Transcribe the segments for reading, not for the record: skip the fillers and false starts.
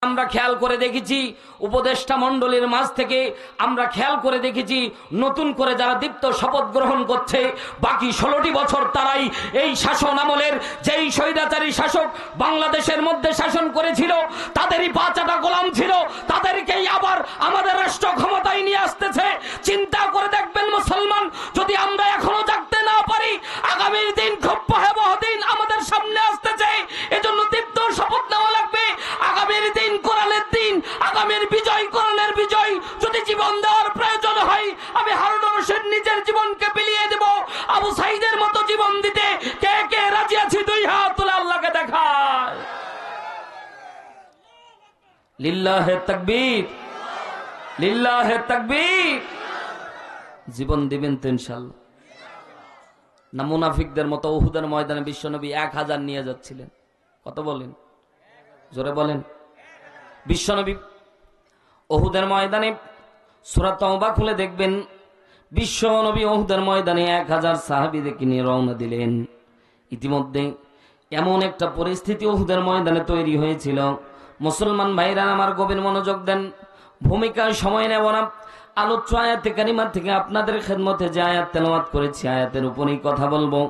আমরা খেয়াল করে দেখেছি উপদেষ্টা মণ্ডলীর মাঝ থেকে আমরা খেয়াল করে দেখেছি নতুন করে যারা দীপ্ত শপথ গ্রহণ করছে বাকি 16টি বছর তারাই এই শাসন আমলের যেই স্বৈরাচারী শাসক বাংলাদেশের মধ্যে শাসন করেছিল তাদেরই পাঁচাটা গোলাম ছিল, তাদেরকেই আবার আমাদের রাষ্ট্র ক্ষমতায় নিয়ে আসতেছে। চিন্তা করে দেখবেন মুসলমান, যদি আমরা এখনো জাগতে না পারি আগামীর দিন খুব ভয়াবহ দিন আমাদের সামনে আসতেছে। এজন্য দীপ্ত শপথ নেওয়া লাগবে। আগামীর দিন কোরআনের দিন, আগামীর বিজয় কোরআনের বিজয়। যদি জীবন দেওয়ার প্রয়োজন হয় আমি হারুন রশিদ নিজের জীবনকে বিলিয়ে দেব আবু সাইদের মতো জীবন দিতে। কে কে রাজি আছি? দুই হাত তুলে আল্লাহকে দেখায়। লিল্লাহে তাকবীর, লিল্লাহে তাকবীর। জীবন দিবেন তো ইনশাআল্লাহ না? মুনাফিকদের মতো উহুদের ময়দানে বিশ্বনবী 1000 নিয়ে যাচ্ছিলেন। কত বলেন? জোরে বলেন। বিশ্বনবী উহুদের ময়দানে সূরা তাওবা খুলে দেখবেন, বিশ্বনবী উহুদের ময়দানে 1000 সাহাবীদেরকে নিয়ে রওনা দিলেন। ইতিমধ্যে এমন একটা পরিস্থিতি উহুদের ময়দানে তৈরি হয়েছিল। মুসলমান ভাইরা আমার গভীর মনোযোগ দেন, ভূমিকায় সময় নেব না। আলোচ্য আয়াতে কারিমা থেকে আপনাদের খেদমতে যে আয়াত তেলাওয়াত করেছি আয়াতের উপরেই কথা বলবো।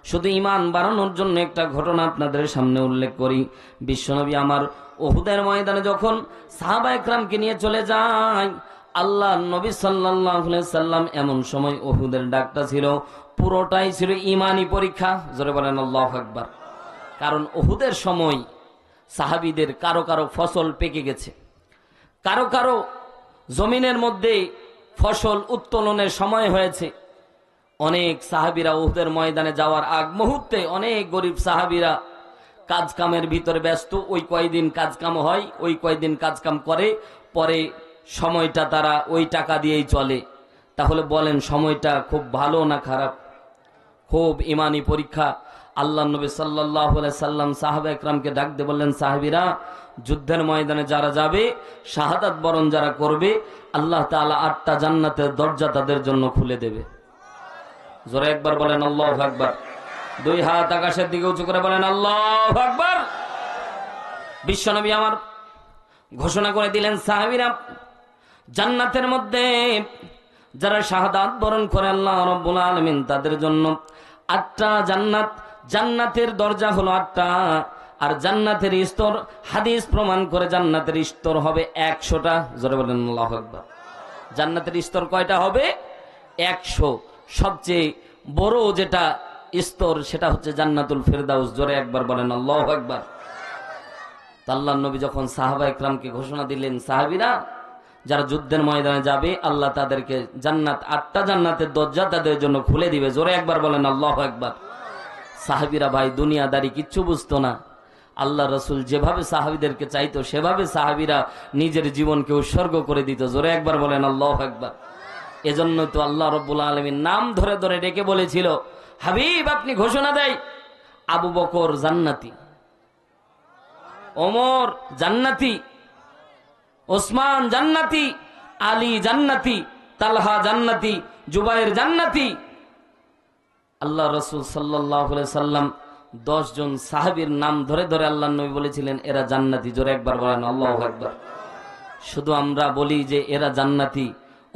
শুধু ঈমান বাড়ানোর জন্য একটা ঘটনা আপনাদের সামনে উল্লেখ করি। বিশ্বনবী আমার উহুদের ময়দানে যখন সাহাবা একরামকে নিয়ে চলে যায়, আল্লাহ নবী সাল্লাল্লাহু আলাইহি সাল্লাম এমন সময় উহুদের ডাকটা ছিল পুরোটাই ছিল ঈমানি পরীক্ষা। জোরে বলেন আল্লাহু আকবার। কারণ উহুদের সময় সাহাবীদের কারো কারো ফসল পেকে গেছে, কারো কারো জমিনের মধ্যে ফসল উত্তোলনের সময় হয়েছে। অনেক সাহাবীরা উহুদের ময়দানে যাওয়ার আগ মুহূর্তে অনেক গরিব সাহাবীরা কাজ কামের ভিতরে ব্যস্ত। ওই কয়দিন কাজ কাম হয়, ওই কয়দিন কাজ কাম করে, পরে সময়টা তারা ওই টাকা দিয়েই চলে। তাহলে বলেন সময়টা খুব ভালো না খারাপ? খুব ঈমানি পরীক্ষা। আল্লাহ নবী সাল্লাল্লাহু আলাইহি সাল্লাম সাহাবা একরামকে ডাক দিয়ে বললেন, সাহাবীরা, যুদ্ধের ময়দানে যারা যাবে, শাহাদাত বরণ যারা করবে, আল্লাহ তাআলা 8টা জান্নাতের দরজা তাদের জন্য খুলে দেবে। জোরে একবার বলেন আল্লাহু আকবার। দুই হাত আকাশের দিকে উঁচু করে বলেন আল্লাহু আকবার। বিশ্বনবী আমার ঘোষণা করে দিলেন, সাহাবীরা, জান্নাতের মধ্যে যারা শাহাদাত বরণ করে আল্লাহ রাব্বুল আলামিন তাদের জন্য 8টা জান্নাত, জান্নাতের দরজা হলো 8টা। আর জান্নাতের স্তর, হাদিস প্রমাণ করে জান্নাতের স্তর হবে 100টা। জোরে বলেন আল্লাহু আকবার। জান্নাতের স্তর কয়টা হবে? 100। সবচেয়ে বড় যেটা স্তর সেটা হচ্ছে জান্নাতুল ফেরদাউস। জোরে একবার বলেন আল্লাহু আকবার। আল্লাহর নবী যখন সাহাবা একরামকে ঘোষণা দিলেন, সাহাবীরা যারা যুদ্ধের ময়দানে যাবে আল্লাহ তাদেরকে জান্নাত, 8টা জান্নাতের দরজা তাদের জন্য খুলে দিবে। জোরে একবার বলেন আল্লাহু আকবার। সাহাবীরা ভাই দুনিয়াদারি কিচ্ছু বুঝতো না। আল্লাহ রাসূল যেভাবে সাহাবীদেরকে চাইতো সেভাবে সাহাবীরা নিজের জীবনকে উৎসর্গ করে দিত। জোরে একবার বলেন আল্লাহু আকবার। এজন্য তো আল্লাহ রাব্বুল আলামিন নাম ধরে ধরে ডেকে বলেছিল, হাবিব আপনি ঘোষণা দেয়, আবু বকর জান্নাতি, ওমর জান্নাতি, ওসমান জান্নাতি, আলী জান্নাতি, তালহা জান্নাতি, জুবাইর জান্নাতি। আল্লাহ রাসূল সাল্লাল্লাহু আলাইহি সাল্লাম 10 জন সাহাবীর নাম ধরে ধরে আল্লাহর নবী বলেছিলেন এরা জান্নাতি। জোরে একবার বলেন আল্লাহু আকবার। শুধু আমরা বলি যে এরা জান্নাতি,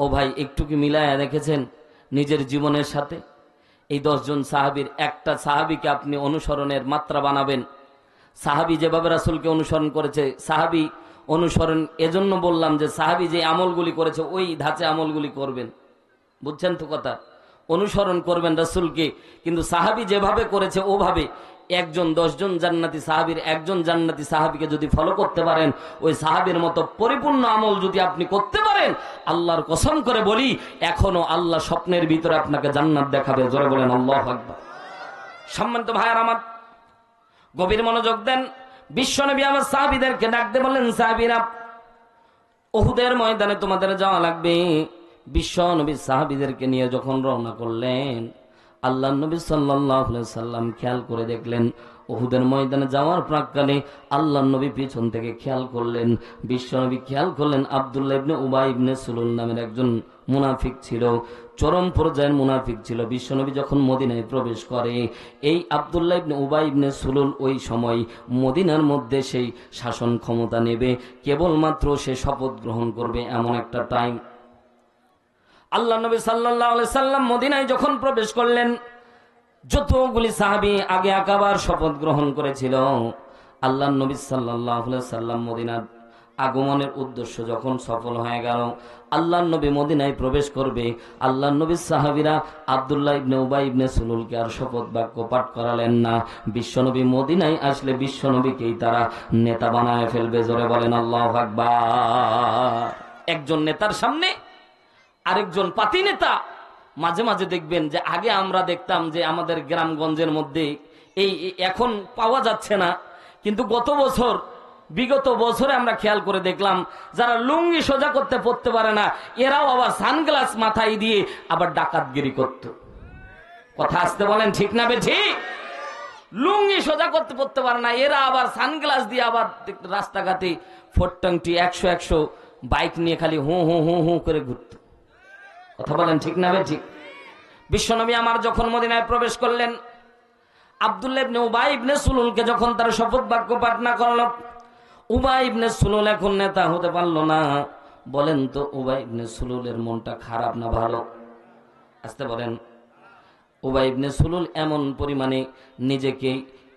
ও ভাই একটু কি মিলায়া দেখেছেন নিজের জীবনের সাথে? এই 10 জন সাহাবীর একটা সাহাবীকে আপনি অনুসরণের মাত্রা বানাবেন। সাহাবী যেভাবে রাসূলকে অনুসরণ করেছে, সাহাবী অনুসরণ এজন্য বললাম যে সাহাবী যে আমলগুলি করেছে ওই ধাঁচে আমলগুলি করবেন। বুঝছেন তো কথা? অনুসরণ করবেন রাসূলকে, কিন্তু সাহাবী যেভাবে করেছে ওভাবে। 10 জন জান্নাতি সাহাবীর একজন জান্নাতি সাহাবীকে যদি ফলো করতে পারেন, ওই সাহাবীর মতো পরিপূর্ণ আমল যদি আপনি করতে পারেন, আল্লাহর কসম করে বলি এখনো আল্লাহ স্বপ্নের ভিতরে আপনাকে জান্নাত দেখাবে। জোরে বলেন আল্লাহু আকবার। সম্মানিত ভাইয়ার আমার, গভীর মনোযোগ দেন। বিশ্বনবী আমার সাহাবীদেরকে ডাক দিয়ে বললেন, সাহাবীরা, উহুদের ময়দানে তোমাদের যাওয়া লাগবে। বিশ্বনবী সাহাবীদেরকে নিয়ে যখন রওনা করলেন, আল্লাহর নবী সাল্লাল্লাহু আলাইহি সাল্লাম খেয়াল করে দেখলেন উহুদের ময়দানে যাওয়ার প্রাক্কালে আল্লাহর নবী পিছন থেকে খেয়াল করলেন, বিশ্বনবী খেয়াল করলেন আব্দুল্লাহ ইবনে উবাই ইবনে সুলুল নামের একজন মুনাফিক ছিল। চরম পর্যায়ের মুনাফিক ছিল। বিশ্বনবী যখন মদিনায় প্রবেশ করে, এই আব্দুল্লাহ ইবনে উবাই ইবনে সুলুল ওই সময় মদিনার মধ্যে সেই শাসন ক্ষমতা নেবে, কেবলমাত্র সে শপথ গ্রহণ করবে, এমন একটা টাইম। আল্লাহ নবী সাল্লাল্লাহু আলাইহি সাল্লাম মদিনায় যখন প্রবেশ করলেন, যতগুলি সাহাবী আগে আকাবার শপথ গ্রহণ করেছিল, আল্লাহ নবী সাল্লাল্লাহু আলাইহি সাল্লাম মদিনার আগমনের উদ্দেশ্য যখন সফল হয়ে গেল, আল্লাহ নবী মদিনায় প্রবেশ করবে, আল্লাহ নবীর সাহাবীরা আব্দুল্লাহ ইবনে উবাই ইবনে সুলুলকে আর শপথ বাক্য পাঠ করালেন না। বিশ্বনবী মদিনায় আসলে বিশ্বনবীকেই তারা নেতা বানায় ফেলবে। জোরে বলেন আল্লাহু আকবার। একজন নেতার সামনে আরেকজন পাতি নেতা। মাঝে মাঝে দেখবেন যে আগে আমরা দেখতাম যে আমাদের গ্রামগঞ্জের মধ্যে এই এখন পাওয়া যাচ্ছে না, কিন্তু বিগত বছরে আমরা খেয়াল করে দেখলাম যারা লুঙ্গি সোজা করতে পড়তে পারে না, এরাও আবার সানগ্লাস মাথায় দিয়ে আবার ডাকাতগিরি করত। কথা আসতে বলেন ঠিক না ঠিক? লুঙ্গি সোজা করতে পড়তে পারে না, এরা আবার সানগ্লাস দিয়ে আবার রাস্তাঘাটে 420 100 বাইক নিয়ে খালি হু হু হু হু করে ঘুরত। কথা বলেন ঠিক না ঠিক? বিশ্বনবী আমার যখন মদিনায় প্রবেশ করলেন, আব্দুল্লাহ ইবনে উবাই ইবনে সুলুলকে যখন তার শপথ বাক্য পাঠ না করলো, উবাই ইবনে সুলুল এখন নেতা হতে পারলো না। বলেন তো উবাই ইবনে সুলুলের মনটা খারাপ না ভালো? আসতে বলেন। উবাই ইবনে সুলুল এমন পরিমাণে নিজেকে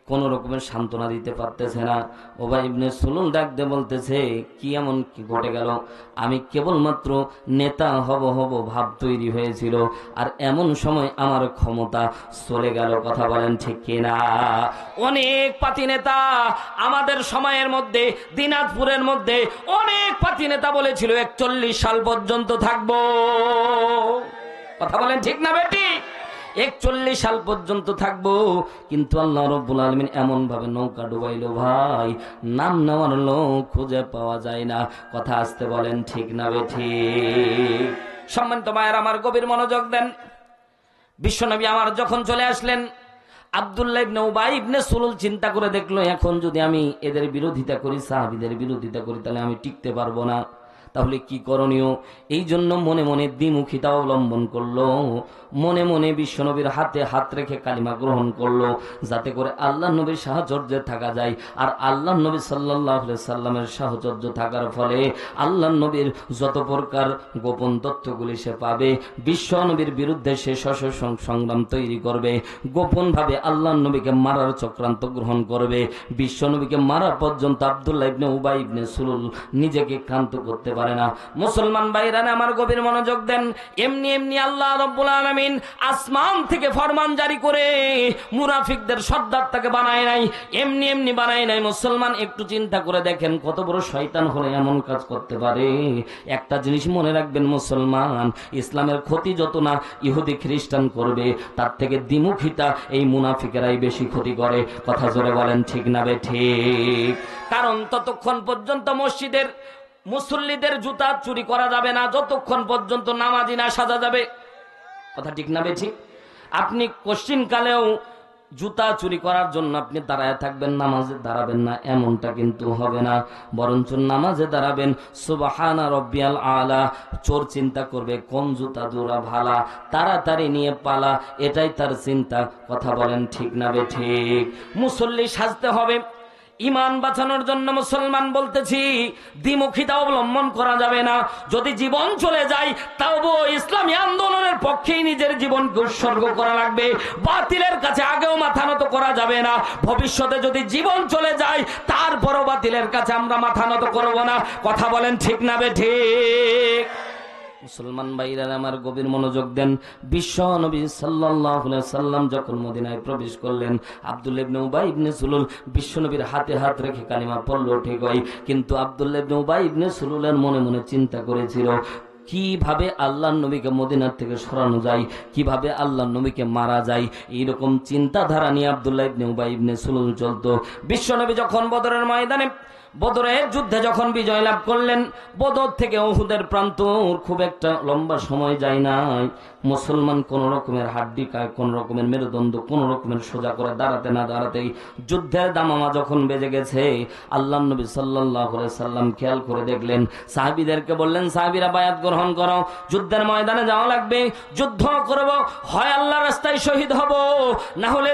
কোন রকমের সান্ত্বনা দিতে পারতেছে না। উবাই ইবনে সুলুল ডাক দিয়ে বলতেছে, কি এমন কি ঘটে গেল? আমি কেবলমাত্র নেতা হব ভাব তৈরি হয়েছিল, আর এমন সময় আমার ক্ষমতা চলে গেল। কথা বলেন ঠিক কিনা? অনেক পাতি নেতা আমাদের সময়ের মধ্যে, দিনাজপুরের মধ্যে অনেক পাতি নেতা বলেছিল 41 সাল পর্যন্ত থাকবো। কথা বলেন ঠিক না বেটি? 41 সাল পর্যন্ত থাকবো, কিন্তু আল্লাহ রাব্বুল আলামিন এমন ভাবে নৌকা ডুবাইলো ভাই, নাম নেওয়ার লোক খুঁজে পাওয়া যায় না। কথা আসতে বলেন ঠিক না বেঠি? সম্মানিত মায়ের আমার, গভীর মনোযোগ দেন। বিশ্বনবী আমার যখন চলে আসলেন, আব্দুল্লাহ ইবনে উবাই ইবনে সুলুল চিন্তা করে দেখলো, এখন যদি আমি এদের বিরোধিতা করি, সাহাবীদের বিরোধিতা করি, তাহলে আমি টিকতে পারবো না। তাহলে কি করণীয়? এই জন্য মনে মনে দ্বিমুখিতা অবলম্বন করলো। মনে মনে বিশ্বনবীর হাতে হাত রেখে কালিমা গ্রহণ করলো, যাতে করে আল্লাহ নবীর সাহচর্যে থাকা যায়। আর আল্লাহ নবী সাল্লাল্লাহু আলাইহি সাল্লামের সাহচর্য থাকার ফলে আল্লাহ নবীর যত প্রকার গোপন তথ্যগুলি সে পাবে, বিশ্বনবীর বিরুদ্ধে সে সংগ্রাম তৈরি করবে, গোপন ভাবে আল্লাহ নবীকে মারার চক্রান্ত গ্রহণ করবে। বিশ্বনবীকে মারা পর্যন্ত আব্দুল্লাহ ইবনে উবাই ইবনে সুলুল নিজেকে ক্ষান্ত করতে পারে না। মুসলমান ভাইরানে আমার, গভীর মনোযোগ দেন। এমনি এমনি আল্লাহ রাব্বুল আলামিন আসমান থেকে ফরমান জারি করে মুনাফিকদের সর্দার তাকে বানায় নাই, এমনি এমনি বানায় নাই। মুসলমান একটু চিন্তা করে দেখেন, কত বড় শয়তান হলে এমন কাজ করতে পারে। একটা জিনিস মনে রাখবেন মুসলমান, ইসলামের ক্ষতি যত না ইহুদি খ্রিস্টান করবে, তার থেকে দ্বিমুখিতা এই মুনাফিকেরাই বেশি ক্ষতি করে। কথা জোরে বলেন ঠিক না বে ঠিক? কারণ ততক্ষণ পর্যন্ত মসজিদের মুসল্লিদের জুতা চুরি করা যাবে না যতক্ষণ পর্যন্ত নামাজি না সাজা যাবে। কথা ঠিক না বেঠিক? আপনি কোশ্চিন কালেও জুতা চুরি করার জন্য আপনি দাঁড়ায় থাকবেন, নামাজে দাঁড়াবেন না, এমনটা কিন্তু হবে না। বরঞ্চ নামাজে দাঁড়াবেন, সুবহানা রব্বিয়াল আলা। চোর চিন্তা করবে কোন জুতা জোড়া ভালা, তাড়াতাড়ি নিয়ে পালা, এটাই তার চিন্তা। কথা বলেন ঠিক না বেঠিক? মুসল্লি সাজতে হবে ইমান বাঁচানোর জন্য। মুসলমান বলতেছি, দ্বিমুখিতা অবলম্বন করা যাবে না। যদি জীবন চলে যায়, তাও ইসলামী আন্দোলনের পক্ষেই নিজের জীবনকে উৎসর্গ করা লাগবে। বাতিলের কাছে আগেও মাথা নত করা যাবে না। ভবিষ্যতে যদি জীবন চলে যায়, তারপরও বাতিলের কাছে আমরা মাথা নত করব না। কথা বলেন ঠিক না বে ঠিক? মুসলমান ভাইরা আমার, গভীর মনোযোগ দেন। বিশ্ব নবী সাল্লাল্লাহু আলাইহি সাল্লাম যখন মদিনায় প্রবেশ করলেন, আব্দুল্লাহ ইবনে উবাই ইবনে সুলুল বিশ্ব নবীর হাতে হাত রেখে কালিমা পড়ল, ঠিক হয়। কিন্তু আব্দুল্লাহ ইবনে উবাই ইবনে সুলুলের মনে মনে চিন্তা করেছিল, কিভাবে আল্লাহর নবীকে মদিনার থেকে সরানো যায়, কিভাবে আল্লাহর নবীকে মারা যায়। এইরকম চিন্তাধারা নিয়ে আব্দুল্লাহ ইবনে উবাই ইবনে সুলুল চলতো। বিশ্বনবী যখন বদরের ময়দানে বদরের যুদ্ধে যখন বিজয় লাভ করলেন, বদর থেকে উহুদের প্রান্তর খুব একটা লম্বা সময় যায় নাই, মুসলমান কোন রকমের হাড্ডি কায়, কোন রকমের মেরুদণ্ড কোন রকমের সোজা করে দাঁড়াতে না দাঁড়াতেই যুদ্ধের দামামা যখন বেজে গেছে, আল্লাহ নবী সাল্লাল্লাহু আলাইহি সাল্লাম খেয়াল করে দেখলেন, সাহাবীদেরকে বললেন, সাহাবীরা বায়াত গ্রহণ করো, যুদ্ধের ময়দানে যাওয়া লাগবে, যুদ্ধ করব, হয় আল্লাহর রাস্তায় শহীদ হব, না হলে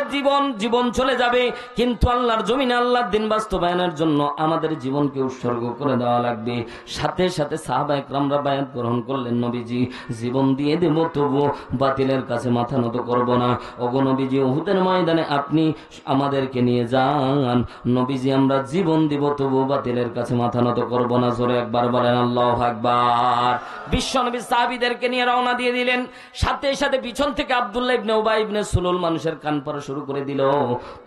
জীবন চলে যাবে, কিন্তু আল্লাহর জমিনে আল্লাহর দ্বীন বাস্তবায়নের জন্য আমাদের জীবনকে উৎসর্গ করে দেওয়া লাগবে। সাথে সাথে সাহাবা একরামরা বায়াত গ্রহণ করলেন, নবীজি জীবন দিয়ে দেব, তবু বাতিলের কাছে মাথা নত করব না। ওগো নবীজি, উহুদের ময়দানে আপনি আমাদেরকে নিয়ে যান, নবীজি আমরা জীবন দিব, তবু বাতিলের কাছে মাথা নত করব না। জোরে একবার বলেন আল্লাহু আকবার। বিশ্ব নবী সাহাবীদেরকে নিয়ে রওনা দিয়ে দিলেন। সাথে সাথে পিছন থেকে আব্দুল্লাহ ইবনে উবাই ইবনে সুলুল মানুষের কান পড়া শুরু করে দিল,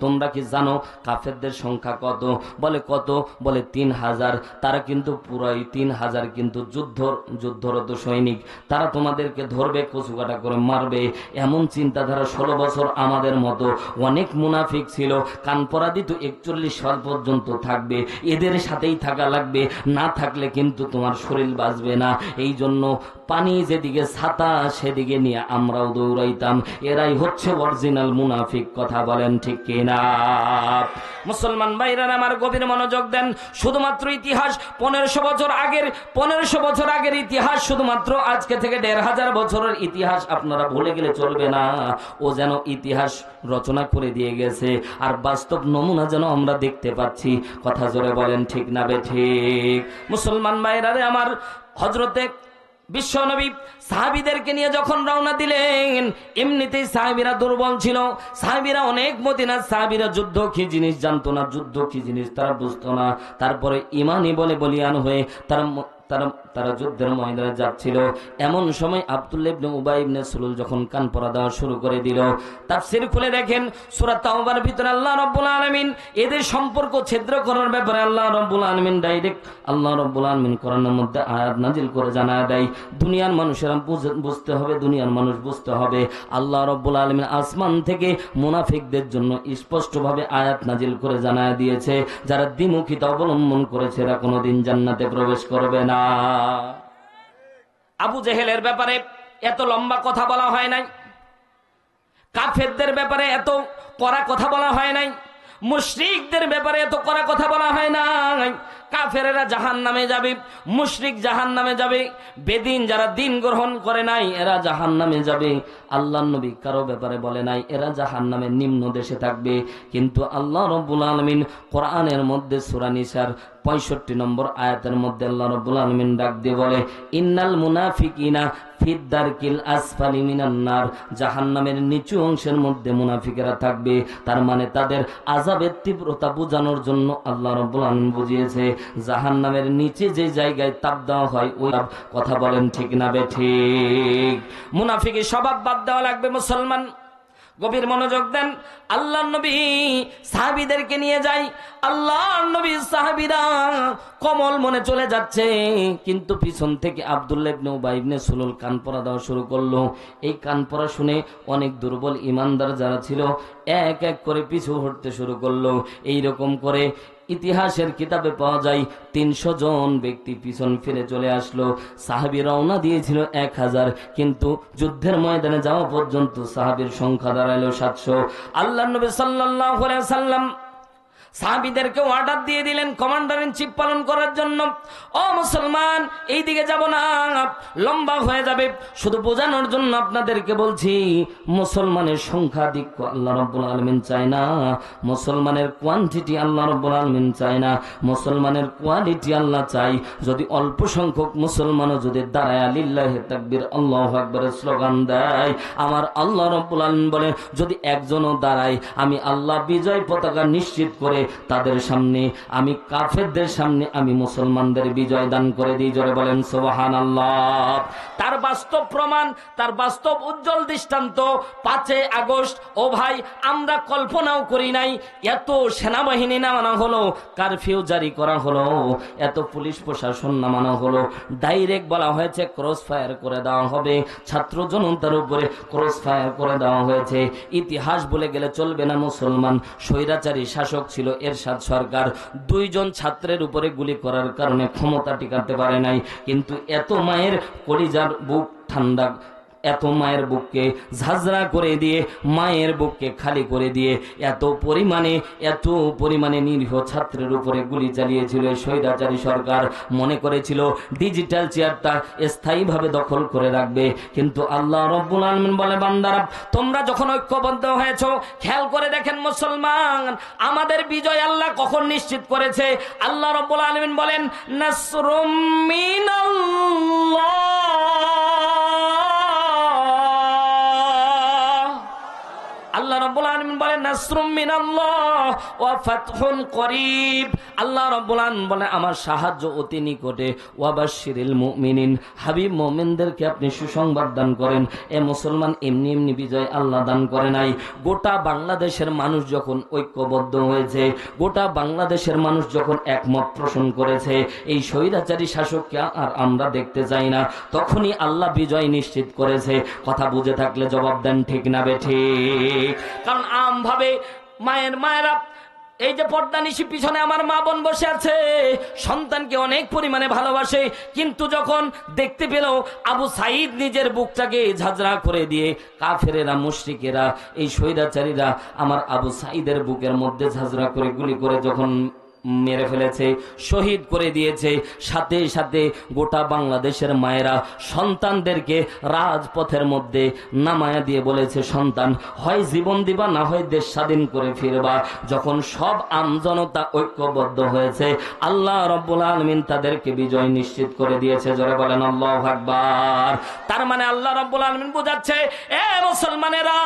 তোমরা কি জানো কাফেরদের সংখ্যা কত? বলে কত? বলে 3000। তারা কিন্তু পুরাই 3000 কিন্তু যুদ্ধরত সৈনিক, তারা তোমাদেরকে ধরবে, কচুকাটা করে মারবে, এমন চিন্তাধারা 16 বছর আমাদের মতো অনেক মুনাফিক ছিল, কান পরা দিত 41 সাল পর্যন্ত থাকবে, এদের সাথেই থাকা লাগবে, না থাকলে কিন্তু তোমার শরীর বাঁচবে না। এই জন্য পানি যেদিকে ছাতা সেদিকে নিয়ে আমরাও দৌড়াইতাম। এরাই হচ্ছে অরিজিনাল মুনাফিক। কথা বলেন ঠিক কিনা? মুসলমান ভাইরা আমার গভীর মনোযোগ দেন। শুধুমাত্র ইতিহাস 1500 বছর আগের ইতিহাস, শুধুমাত্র আজকে থেকে 1500 বছরের ইতিহাস আপনারা ভুলে গেলে চলবে না। ও যেন ইতিহাস রচনা করে দিয়ে গেছে, আর বাস্তব নমুনা যেন আমরা দেখতে পাচ্ছি। কথা জোরে বলেন ঠিক না বেঠিক? মুসলমান ভাইরা আমার, হযরতে বিশ্বনবী সাহাবীদেরকে নিয়ে যখন রওনা দিলেন, এমনিতেই সাহাবীরা দুর্বল ছিল, সাহাবীরা অনেক মদিনার সাহাবীরা যুদ্ধ কি জিনিস জানতো না, যুদ্ধ কি জিনিস তারা বুঝতো না। তারপরে ইমানি বলে বলিয়ান হয়ে তারা যুদ্ধের ময়দানে যাচ্ছিল। এমন সময় আব্দুল্লাহ ইবনে উবাই ইবনে সুলুল যখন কান পরা দেওয়া শুরু করে দিল, তাফসীর খুলে দেখেন সূরা তাওবার ভিতরে আল্লাহ রাব্বুল আলামিন এদের সম্পর্ক ছিদ্র করার ব্যাপারে আল্লাহ রাব্বুল আলামিন ডাইরেক্ট আল্লাহ রাব্বুল আলামিন কোরআনের মধ্যে আয়াত নাজিল করে জানায় দেয়, দুনিয়ার মানুষেরা বুঝতে হবে, দুনিয়ার মানুষ বুঝতে হবে, আল্লাহ রাব্বুল আলামিন আসমান থেকে মুনাফিকদের জন্য স্পষ্টভাবে আয়াত নাজিল করে জানায় দিয়েছে, যারা দ্বিমুখিতা অবলম্বন করেছে এরা কোনোদিন জান্নাতে প্রবেশ করবে না। আবু জেহেলের ব্যাপারে এত লম্বা কথা বলা হয় নাই, কাফেরদের ব্যাপারে এত কড়া কথা বলা হয় নাই, মুশরিকদের ব্যাপারে এত কড়া কথা বলা হয় নাই। কাফেরেরা জাহান্নামে যাবে, মুশরিক জাহান্নামে যাবে, বেদিন যারা দিন গ্রহণ করে নাই এরা জাহান্নামে যাবে। আল্লাহর নবী কারো ব্যাপারে বলে নাই এরা জাহান্নামের নিম্ন দেশে থাকবে। কিন্তু আল্লাহ রাব্বুল আলামিন কোরআনের মধ্যে সূরা নিসার 65 নম্বর আয়াতের মধ্যে আল্লাহ রাব্বুল আলামিন ডাক দিয়ে বলে, ইন্নাল মুনাফিকিনা ফিদ দারকিল আসফালি মিনান নার, জাহান্নামের নিচু অংশের মধ্যে মুনাফিকেরা থাকবে। তার মানে তাদের আযাবের তীব্রতা বোঝানোর জন্য আল্লাহ রাব্বুল আলামিন বুঝিয়েছে জাহান্নামের নিচে যে জায়গায় তাপ দেওয়া হয় ওই কথা বলেন ঠিক না বেঠিক? মুনাফিকের স্বভাব বাদ দেওয়া লাগবে মুসলমান। গভীর মনোযোগ দেন। আল্লাহর নবী সাহাবীদেরকে নিয়ে যায়, আল্লাহর নবী সাহাবীরা কমল মনে চলে যাচ্ছে, কিন্তু পিছন থেকে আব্দুল্লাহ ইবনে উবাই ইবনে সুলুল কান পরা দেওয়া শুরু করলো। এই কান পরা শুনে অনেক দুর্বল ইমানদার যারা ছিল এক এক করে পিছু হটতে শুরু করলো। এইরকম করে ইতিহাসের কিতাবে পাওয়া যায় 300 জন ব্যক্তি পিছন ফিরে চলে আসলো। সাহাবী রওনা দিয়েছিল 1000, কিন্তু যুদ্ধের ময়দানে যাওয়া পর্যন্ত সাহাবীর সংখ্যা দাঁড়ালো 700। আল্লাহর নবী সাল্লাল্লাহু আলাইহি সাল্লাম সাহাবীদেরকে অর্ডার দিয়ে দিলেন কমান্ডার ইন চিফ পালন করার জন্য। ও মুসলমান, এই দিকে যাব না, লম্বা হয়ে যাবে, শুধু বোঝানোর জন্য আপনাদেরকে বলছি, মুসলমানের সংখ্যা দিক আল্লাহ রাব্বুল আলামিন চায় না, মুসলমানের কোয়ান্টিটি আল্লাহ রাব্বুল আলামিন চায় না, মুসলমানের কোয়ালিটি আল্লাহ চাই। যদি অল্প সংখ্যক মুসলমানও যদি দাঁড়ায় লিল্লাহি তাকবীর আল্লাহু আকবারের স্লোগান দেয়, আমার আল্লাহ রাব্বুল আলামিন বলে যদি একজনও দাঁড়ায় আমি আল্লাহ বিজয় পতাকা নিশ্চিত করে তাদের সামনে, আমি কাফেরদের সামনে আমি মুসলমানদের বিজয় দান করে দিই। জোরে বলেন সুবহানাল্লাহ। তার বাস্তব প্রমাণ, তার বাস্তব উজ্জ্বল দৃষ্টান্ত 5 আগস্ট। ও ভাই, আমরা কল্পনাও করি নাই এত সেনাবাহিনী নামানো হলো, কারফিউ জারি করা হলো, এত পুলিশ প্রশাসন নামানো হলো, ডাইরেক্ট বলা হয়েছে ক্রস ফায়ার করে দেওয়া হবে, ছাত্র জনতার উপরে ক্রস ফায়ার করে দেওয়া হয়েছে। ইতিহাস বলে গেলে চলবে না মুসলমান, স্বৈরাচারী শাসক ছিল এরশাদ সরকার। 2 জন ছাত্রের উপরে গুলি করার কারণে ক্ষমতা টিকাতে পারে নাই, কিন্তু এত মায়ের কলিজার বুক ঠান্ডা, এত মায়ের বুককে ঝাঁঝরা করে দিয়ে, মায়ের বুককে খালি করে দিয়ে এত পরিমাণে নিরীহ ছাত্রের উপরে গুলি চালিয়েছিল স্বৈরাচারী সরকার। মনে করেছিল ডিজিটাল চেয়ারটা স্থায়ীভাবে দখল করে রাখবে, কিন্তু আল্লাহ রব্বুল আলামিন বলে, বান্দারা তোমরা যখন ঐক্যবদ্ধ হয়েছো, খেয়াল করে দেখেন মুসলমান, আমাদের বিজয় আল্লাহ কখন নিশ্চিত করেছে? আল্লাহ রব্বুল আলামিন বলেন, নাসরুম মিনাল্লাহ, আল্লাহ রাব্বুল আলামিন বলেন নাসরুম মিনাল্লাহ ওয়া ফাতহুন করিব। আল্লাহ রাব্বুল আলামিন বলেন আমার সাহায্য অতি নিকটে। ওয়া বাশশিরিল মুমিনিন, হাবিব মুমিনদেরকে আপনি সুসংবাদ দান করেন। এ মুসলমান, এমনি এমনি বিজয় আল্লাহ দান করে নাই। গোটা বাংলাদেশের মানুষ যখন ঐক্যবদ্ধ হয়েছে, গোটা বাংলাদেশের মানুষ যখন একমত পোষণ করেছে, এই স্বৈরাচারী শাসককে আর আমরা দেখতে চাই না, তখনই আল্লাহ বিজয় নিশ্চিত করেছে। কথা বুঝে থাকলে জবাব দেন, ঠিক না বেঠিক? কারণ আমভাবে মায়েরা, এই যে পর্দা নিশি পিছনে আমার মা বোন বসে আছে, সন্তানকে অনেক পরিমাণে ভালোবাসে, কিন্তু যখন দেখতে পেল আবু সাইদ নিজের বুকটাকে ঝাঁঝরা করে দিয়ে কাফেরেরা, মুশরিকেরা, এই স্বৈরাচারীরা আমার আবু সাইদের বুকের মধ্যে ঝাঁঝরা করে গুলি করে যখন মেরে ফেলেছে, শহীদ করে দিয়েছে, সাথে সাথে গোটা বাংলাদেশের মায়েরা সন্তানদেরকে রাজপথের মধ্যে নামায়া দিয়ে বলেছে, সন্তান হয় জীবন দিবা, না হয় দেশ স্বাধীন করে ফিরবা। যখন সব আমজনতা ঐক্যবদ্ধ হয়েছে, আল্লাহ রাব্বুল আলামিন তাদেরকে বিজয় নিশ্চিত করে দিয়েছে। জোরে বলেন আল্লাহু আকবার। তার মানে আল্লাহ রাব্বুল আলামিন বোঝাচ্ছে, এ মুসলমানেরা,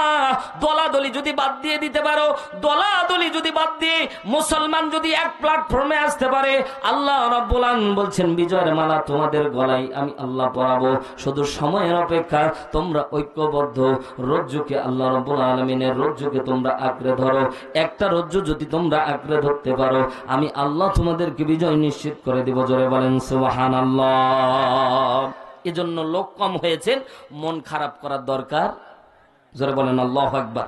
দলাদলি যদি বাদ দিয়ে দিতে পারো, দলাদলি যদি বাদ দিয়ে মুসলমান যদি এক প্ল্যাটফর্মে আসতে পারে, আল্লাহ রাব্বুল আলামিন বলছেন বিজয়ের মালা তোমাদের গলায় আমি আল্লাহ পরাবো। শুধু সময়ের অপেক্ষা, তোমরা ঐক্যবদ্ধ রজ্জুকে, আল্লাহ রাব্বুল আলামিনের রজ্জুকে তোমরা আঁকড়ে ধরো। একটা রজ্জু যদি তোমরা আঁকড়ে ধরতে পারো, আমি আল্লাহ তোমাদেরকে বিজয় নিশ্চিত করে দিব। জোরে বলেন সুবহানাল্লাহ। এজন্য লোক কম হয়েছেন, মন খারাপ করার দরকার। জোরে বলেন আল্লাহু আকবার,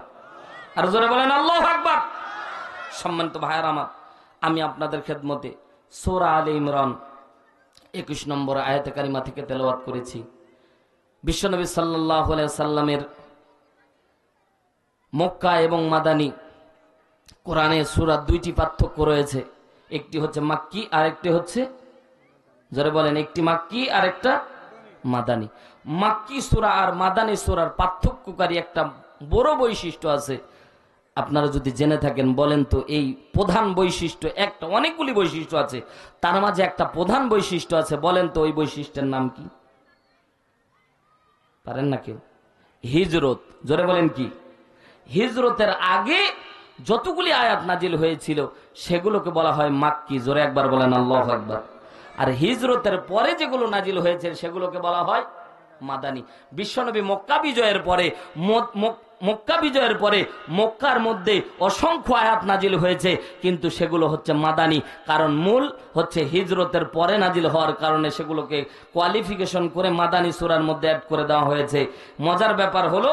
আর জোরে বলেন আল্লাহু আকবার। সম্মানিত ভাইয়েরা আমার, আমি আপনাদের খেদমতে সূরা আলে ইমরান 21 নম্বর আয়াতে কারিমা থেকে তেলাওয়াত করেছি। বিশ্বনবী সাল্লাল্লাহু আলাইহি ওয়াসাল্লামের মক্কা এবং মাদানী কোরআনে সূরা 2টি পার্থক্য রয়েছে। একটি হচ্ছে মাক্কি, আর একটি হচ্ছে, জোরে বলেন, একটি মাক্কি আর একটা মাদানী। মাক্কি সূরা আর মাদানী সূরার পার্থক্যকারী একটা বড় বৈশিষ্ট্য আছে। আপনারা যদি জেনে থাকেন বলেন তো, এই প্রধান বৈশিষ্ট্য, একটা অনেকগুলি বৈশিষ্ট্য আছে, তার মাঝে একটা প্রধান বৈশিষ্ট্য আছে, বলেন তো ওই বৈশিষ্ট্যের নাম কি? পারেন না কেউ? হিজরত। জোরে বলেন কি? হিজরতের আগে যতগুলি আয়াত নাজিল হয়েছিল সেগুলোকে বলা হয় মাক্কি। জোরে একবার বলেন আল্লাহু আকবার। আর হিজরতের পরে যেগুলো নাজিল হয়েছে সেগুলোকে বলা হয় মাদানী। বিশ্বনবী মক্কা বিজয়ের পরে মক্কার মধ্যে অসংখ্য আয়াত নাজিল হয়েছে, কিন্তু সেগুলো হচ্ছে মাদানী। কারণ মূল হচ্ছে হিজরতের পরে নাজিল হওয়ার কারণে সেগুলোকে কোয়ালিফিকেশন করে মাদানী সূরার মধ্যে অ্যাড করে দেওয়া হয়েছে। মজার ব্যাপার হলো,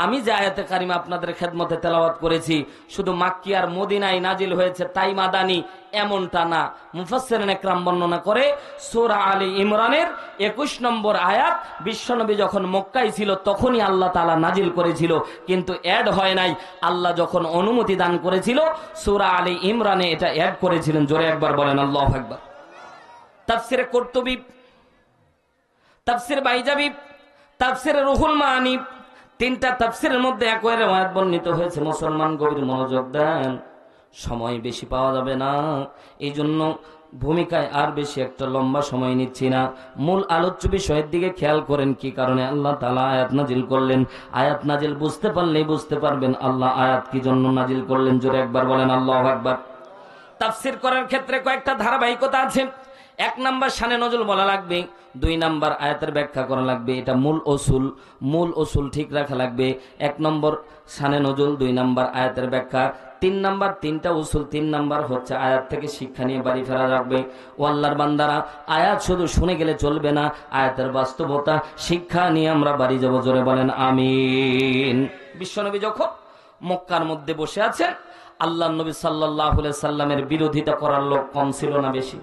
আমি যে আয়াতে কারিমা আপনাদের খেদমতে তেলাওয়াত করেছি, শুধু মাক্কি আর মদিনায় নাজিল হয়েছে তাই মাদানী, এমনটা না। মুফাসসিরিন ইকরাম বর্ণনা করে, সূরা আলে ইমরানের 21 নম্বর আয়াত বিশ্বনবী যখন মক্কায় ছিল তখনই আল্লাহ তাআলা নাজিল করেছিল, কিন্তু অ্যাড হয় নাই। আল্লাহ যখন অনুমতি দান করেছিল সূরা আলে ইমরানে এটা অ্যাড করেছিলেন। জোরে একবার বলেন আল্লাহু আকবার। তাফসিরে কুরতুবী, তাফসির বাইজাবি, তাফসিরে রুহুল মাআনি, 3টা তাফসিরের মধ্যে একই riwayat বর্ণিত হয়েছে। মুসলমান গভীর মনোযোগ দেন, সময় বেশি পাওয়া যাবে না, এই জন্য ভূমিকায় আর বেশি একটা লম্বা সময় নিচ্ছি না। মূল আলোচ্য বিষয়ের দিকে খেয়াল করেন, কি কারণে আল্লাহ তাআলা আয়াত নাজিল করলেন। আয়াত নাজিল বুঝতে পারলেই বুঝতে পারবেন আল্লাহ আয়াত কি জন্য নাজিল করলেন। জোরে একবার বলেন আল্লাহু আকবার। তাফসির করার ক্ষেত্রে কয়েকটা ধারাবাহিকতা আছে। 1 নাম্বার শানে নজুল বলা লাগবে, 2 নাম্বার আয়াতের ব্যাখ্যা করা লাগবে। এটা মূল অসুল ঠিক রাখা লাগবে। 1 নম্বর শানে নজুল, 2 নাম্বার আয়াতের ব্যাখ্যা, 3 নাম্বার 3টা উসুল, 3 নাম্বার হচ্ছে আয়াত থেকে শিক্ষা নিয়ে বাড়ি ফেরা রাখবে। ও আল্লাহর বান্দারা, আয়াত শুধু শুনে গেলে চলবে না, আয়াতের বাস্তবতা শিক্ষা নিয়ে আমরা বাড়ি যাব। জোরে বলেন আমিন। বিশ্বনবী যখন মক্কার মধ্যে বসে আছেন, আল্লাহ নবী সাল্লাল্লাহু আলাইহি সাল্লামের বিরোধিতা করার লোক কম ছিল না বেশি?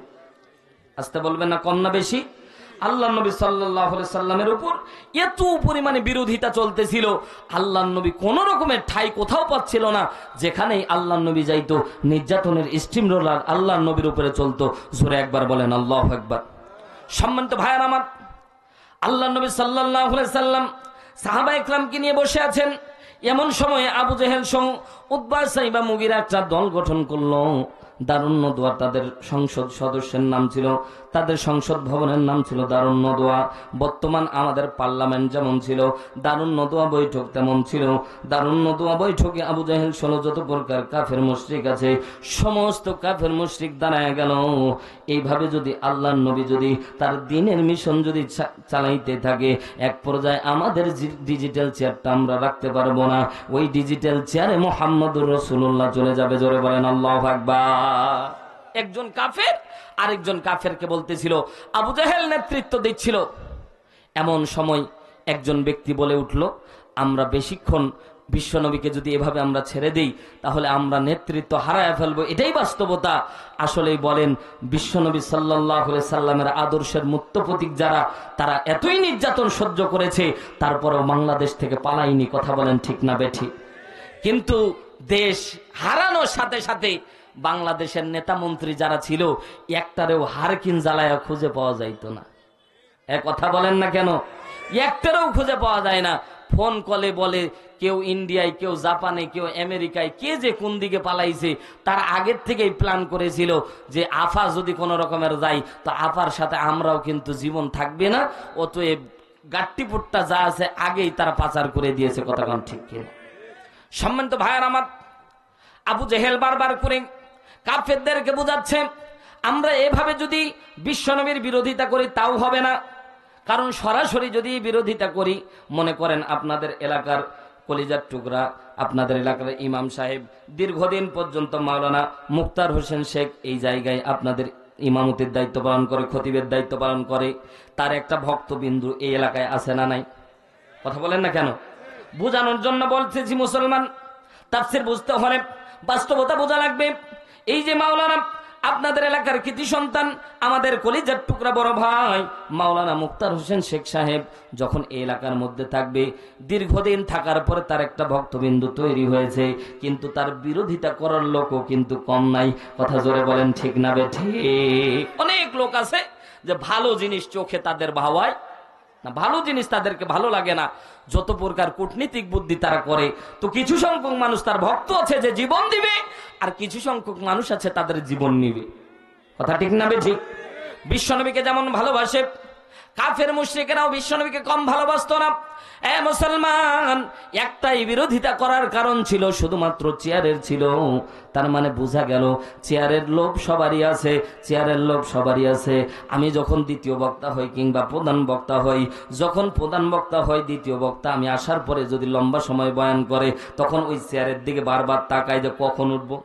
আসতে বলবেন না, কম না বেশি? আল্লাহ নবী সাল্লাল্লাহু আলাইহি সাল্লামের উপর এত পরিমাণে বিরোধিতা চলতেছিল, আল্লাহ নবী কোন রকমের ঠাই কোথাও পাচ্ছিল না, যেখানেই আল্লাহ নবী যাইতো নির্যাতনের স্টিম রোলার আল্লাহ নবীর উপরে চলতো। জোরে একবার বলেন আল্লাহু আকবার। সম্মানিত ভাইয়ার আমার, আল্লাহ নবী সাল্লাল্লাহু আলাইহি সাল্লাম সাহাবা ইকরামকে নিয়ে বসে আছেন। এমন সময়ে আবু জেহেল সহ উতবা সাইবা মুগিরা একটা দল গঠন করলো। দারুন নদওয়া তাদের সংসদ সদস্যের নাম ছিল, তাদের সংসদ ভবনের নাম ছিল দারুন নদওয়া। বর্তমান আমাদের পার্লামেন্ট যেমন ছিল, দারুন নদওয়া বৈঠক তেমন ছিল। দারুন নদওয়া বৈঠকে আবু জাহেল সহ যত প্রকার কাফের মুশরিক আছে, সমস্ত কাফের মুশরিক দাঁড়ায় গেল। এইভাবে যদি আল্লাহর নবী যদি তার দ্বীনের মিশন যদি চালাইতে থাকে, এক পর্যায়ে আমাদের ডিজিটাল চেয়ারটা আমরা রাখতে পারবো না, ওই ডিজিটাল চেয়ারে মুহাম্মদুর রাসূলুল্লাহ চলে যাবে। জোরে বলেন আল্লাহু আকবার। একজন কাফের আরেকজন কাফেরকে বলতেছিল, আবু জাহেল নেতৃত্ব দিচ্ছিল। এমন সময় একজন ব্যক্তি বলে উঠল, আমরা বেশিক্ষণ বিশ্বনবীকে যদি এভাবে আমরা ছেড়ে দেই তাহলে আমরা নেতৃত্ব হারায় ফেলবো, এটাই বাস্তবতা। আসলেই বলেন, বিশ্বনবী সাল্লাল্লাহু আলাইহি সাল্লামের আদর্শের মূর্ত প্রতীক যারা, তারা এতই নির্যাতন সহ্য করেছে, তারপরেও বাংলাদেশ থেকে পালায়নি। কথা বলেন ঠিক না বেঠিক? কিন্তু দেশ হারানোর সাথে সাথে বাংলাদেশের নেতা মন্ত্রী যারা ছিল, একটারেও হারকিন জ্বালায়া খুঁজে পাওয়া যাইতো না। কথা বলেন না কেন? একটারেও খুঁজে পাওয়া যায় না। ফোন কলে বলে কেউ ইন্ডিয়ায়, কেউ জাপানে, কেউ আমেরিকায়, কে যে কোন দিকে পালাইছে তার আগের থেকেই প্ল্যান করেছিল যে আফা যদি কোনো রকমের যাই তো আফার সাথে আমরাও কিন্তু জীবন থাকবে না, অতএব গাট্টিপুট্টা যা আছে আগেই তারা পাচার করে দিয়েছে। কথা কোন ঠিক কিনা? সম্মানিত ভাইয়ার আমার, আবু জেহেল বারবার করে কাফেরদেরকে বোঝাচ্ছে, আমরা এভাবে যদি বিশ্বনবীর বিরোধিতা করি তাও হবে না। কারণ সরাসরি যদি বিরোধিতা করি, মনে করেন আপনাদের এলাকার কলিজার টুকরা, আপনাদের এলাকার ইমাম সাহেব দীর্ঘদিন পর্যন্ত মাওলানা মুক্তার হোসেন শেখ এই জায়গায় আপনাদের ইমামতির দায়িত্ব পালন করে, খতিবের দায়িত্ব পালন করে, তার একটা ভক্তবিন্দু এই এলাকায় আছে না নাই? কথা বলেন না কেন? বোঝানোর জন্য বলতেছি, মুসলমান তাফসীর বুঝতে হলে বাস্তবতা বোঝা লাগবে। এই যে মাওলানা আপনাদের এলাকার কৃতি সন্তান, আমাদের কলিজার টুকরা বড় ভাই মাওলানা মুক্তার হোসেন শেখ সাহেব যখন এই এলাকার মধ্যে থাকবে, দীর্ঘদিন থাকার পরে তার একটা ভক্তবিন্দু তৈরি হয়েছে, কিন্তু তার বিরোধিতা করার লোকও কিন্তু কম নাই। কথা জোরে বলেন ঠিক না বেঠিক? অনেক লোক আছে যে ভালো জিনিস চোখে তাদের ভাবায় না, ভালো জিনিস তাদেরকে ভালো লাগে না, যত প্রকার কূটনীতিক বুদ্ধি তারা করে। তো কিছু সংখ্যক মানুষ তার ভক্ত আছে যে জীবন দিবে, আর কিছু সংখ্যক মানুষ আছে তাদের জীবন নিবে। কথা ঠিক না বেঠিক? বিশ্বনবীকে যেমন ভালোবাসে, কাফের মুশরিকেরাও বিশ্বনবীকে কম ভালোবাসতো না। মুসলমান, একটাই বিরোধিতা করার কারণ ছিল, শুধুমাত্র চেয়ারের ছিল। তার মানে বোঝা গেল চেয়ারের লোভ সবারই আছে, চেয়ারের লোভ সবারই আছে। আমি যখন দ্বিতীয় বক্তা হই কিংবা প্রধান বক্তা হই, যখন প্রধান বক্তা হয় দ্বিতীয় বক্তা আমি আসার পরে যদি লম্বা সময় বয়ান করে, তখন ওই চেয়ারের দিকে বারবার তাকাই যে কখন উঠবো।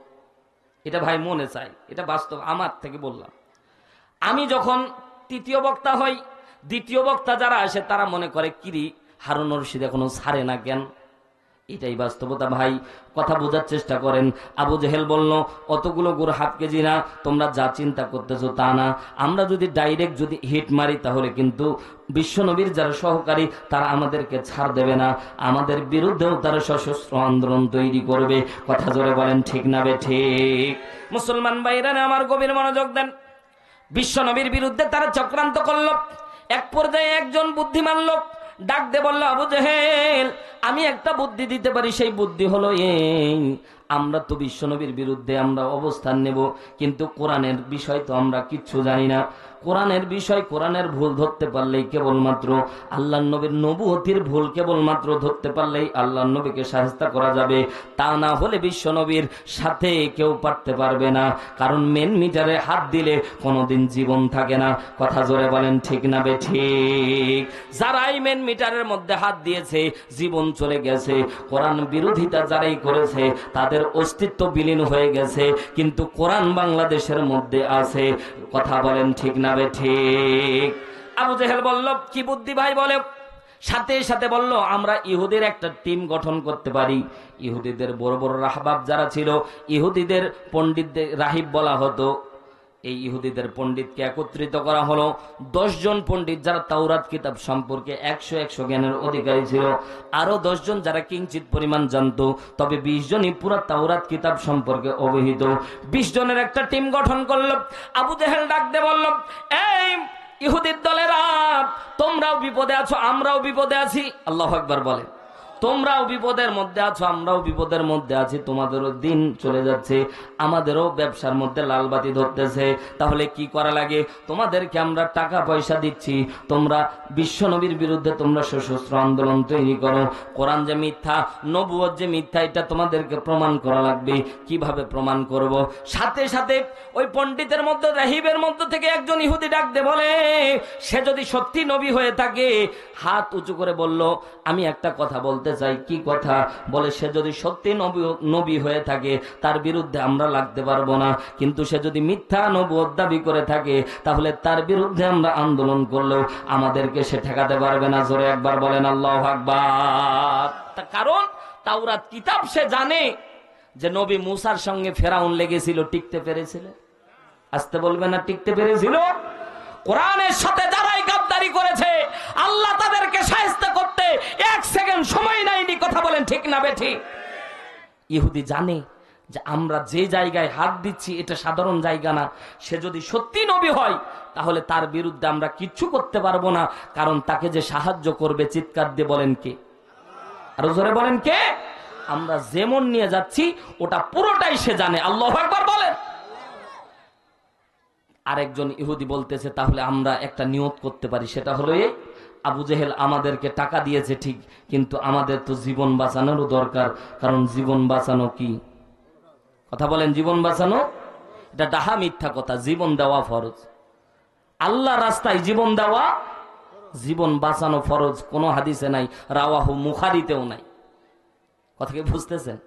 এটা ভাই মনে চাই, এটা বাস্তব, আমার থেকে বললাম। আমি যখন তৃতীয় বক্তা হই, দ্বিতীয় বক্তা যারা আসে তারা মনে করে কিরি হারুন রশিদ এখনো ছাড়ে না কেন? এটাই বাস্তবতা ভাই, কথা বোঝার চেষ্টা করেন। আবু জেহেল বলল, অতগুলো গুড় হাফ কেজি না, তোমরা যা চিন্তা করতেছো তা না। আমরা যদি ডাইরেক্ট যদি হিট মারি তাহলে কিন্তু বিশ্বনবীর যারা সহকারী তারা আমাদেরকে ছাড় দেবে না, আমাদের বিরুদ্ধেও তারা সশস্ত্র আন্দোলন তৈরি করবে। কথা জোরে বলেন ঠিক না বেঠিক? মুসলমান ভাইরা আমার গভীর মনোযোগ দেন। বিশ্বনবীর বিরুদ্ধে তারা চক্রান্ত করল। এক পর্যায়ে একজন বুদ্ধিমান লোক ডাক দে বলল, আবু জেহেল আমি একটা বুদ্ধি দিতে পারি, সেই বুদ্ধি হলো এই, আমরা তো বিশ্বনবীর বিরুদ্ধে আমরা অবস্থান নেব, কিন্তু কোরআনের বিষয় তো আমরা কিচ্ছু জানি না। কোরআনের বিষয়, কোরআনের ভুল ধরতে পারলেই কেবলমাত্র আল্লাহর নবীর নবুয়তির ভুল কেবলমাত্র ধরতে পারলেই আল্লাহর নবীকে শায়েস্তা করা যাবে, তা না হলে বিশ্বনবীর সাথে কেউ পারতে পারবে না। কারণ মেন মিটারে হাত দিলে কোনোদিন জীবন থাকে না। কথা জোরে বলেন ঠিক না বেঠিক? যারাই মেন মিটারের মধ্যে হাত দিয়েছে জীবন চলে গেছে। কোরআন বিরোধিতা যারাই করেছে তাদের অস্তিত্ব বিলীন হয়ে গেছে, কিন্তু কোরআন বাংলাদেশের মধ্যে আছে। কথা বলেন ঠিক না বেঠিক? আবু জেহেল বলল, কি বুদ্ধি ভাই বলে? সাথে সাথে বলল আমরা ইহুদের একটা টিম গঠন করতে পারি। ইহুদিদের বড় বড় রাহবাব যারা ছিল, ইহুদিদের পণ্ডিতদের রাহিব বলা হতো, এই ইহুদিদের পণ্ডিতকে একত্রিত করা হলো। 10 জন পণ্ডিত যারা তাওরাত কিতাব সম্পর্কে 100 জ্ঞানের অধিকারী ছিল, আরো 10 জন যারা কিঞ্চিত পরিমাণ জানতো, তবে 20 জনই পুরো তাওরাত কিতাব সম্পর্কে অবহিত। 20 জনের একটা টিম গঠন করলো। আবু জেহেল ডাক দিয়ে বলল, এই ইহুদির দলেরা, তোমরাও বিপদে আছো, আমরাও বিপদে আছি। আল্লাহু আকবার বলে। তোমরাও বিপদের মধ্যে আছো, আমরাও বিপদের মধ্যে আছি, তোমাদেরও দিন চলে যাচ্ছে, আমাদেরও ব্যবসার মধ্যে লাল বাতি ধরতেছে। তাহলে কি করা লাগে? তোমাদেরকে আমরা টাকা পয়সা দিচ্ছি, তোমরা বিশ্বনবীর বিরুদ্ধে তোমরা সশস্ত্র আন্দোলন তৈরি করো। কোরআন যে মিথ্যা, নবুয়ত যে মিথ্যা, এটা তোমাদেরকে প্রমাণ করা লাগবে। কিভাবে প্রমাণ করব? সাথে সাথে ওই পণ্ডিতের মধ্যে, রাহিবের মধ্যে থেকে একজন ইহুদি ডাক দে বলে, সে যদি সত্যি নবী হয়ে থাকে, হাত উঁচু করে বলল, আমি একটা কথা বলতে চাই। কি কথা? বলে, সে যদি সত্যি নবী হয়ে থাকে তার বিরুদ্ধে আমরা লাগতে পারবো না, কিন্তু সে যদি মিথ্যা নবুয়ত দাবি করে থাকে তাহলে তার বিরুদ্ধে আমরা আন্দোলন করলেও আমাদেরকে সে ঠেকাতে পারবে না। জোরে একবার বলেন আল্লাহু আকবার। কারণ তাওরাত কিতাব সে জানে যে নবী মুসার সঙ্গে ফেরাউন লেগেছিল, টিকতে পেরেছিল। আসতে বলবে না, টিকতে পেরেছিল। কোরআনের সাথে যারাই গাদ্দারি করেছে, আল্লাহ তাদেরকে শায়েস্তা করতে 1 সেকেন্ড সময় নেয়নি। কথা বলেন ঠিক না বেঠিক? ইহুদি জানে যে আমরা যে জায়গায় হাত দিচ্ছি এটা সাধারণ জায়গা না। সে যদি সত্যি নবী হয় তাহলে তার বিরুদ্ধে আমরা কিচ্ছু করতে পারবো না, কারণ তাকে যে সাহায্য করবে, চিৎকার দিয়ে বলেন কে? আরো জোরে বলেন কে? আমরা যেমন নিয়ে যাচ্ছি ওটা পুরোটাই সে জানে। আল্লাহু আকবার বলেন। আরেকজন ইহুদি বলতেছে, তাহলে আমরা একটা নিয়ত করতে পারি, সেটা হলো এই, আবু জেহেল আমাদেরকে টাকা দিয়েছে ঠিক, কিন্তু আমাদের তো জীবন বাঁচানোরও দরকার। কারণ জীবন বাঁচানো কি? কথা বলেন, জীবন বাঁচানো এটা ডাহা মিথ্যা কথা। জীবন দেওয়া ফরজ, আল্লাহ রাস্তায় জীবন দেওয়া, জীবন বাঁচানো ফরজ। কোন হাদিসে নাই, রাওয়াহু মুখারিতেও নাই। কথা কি বুঝতেছেন?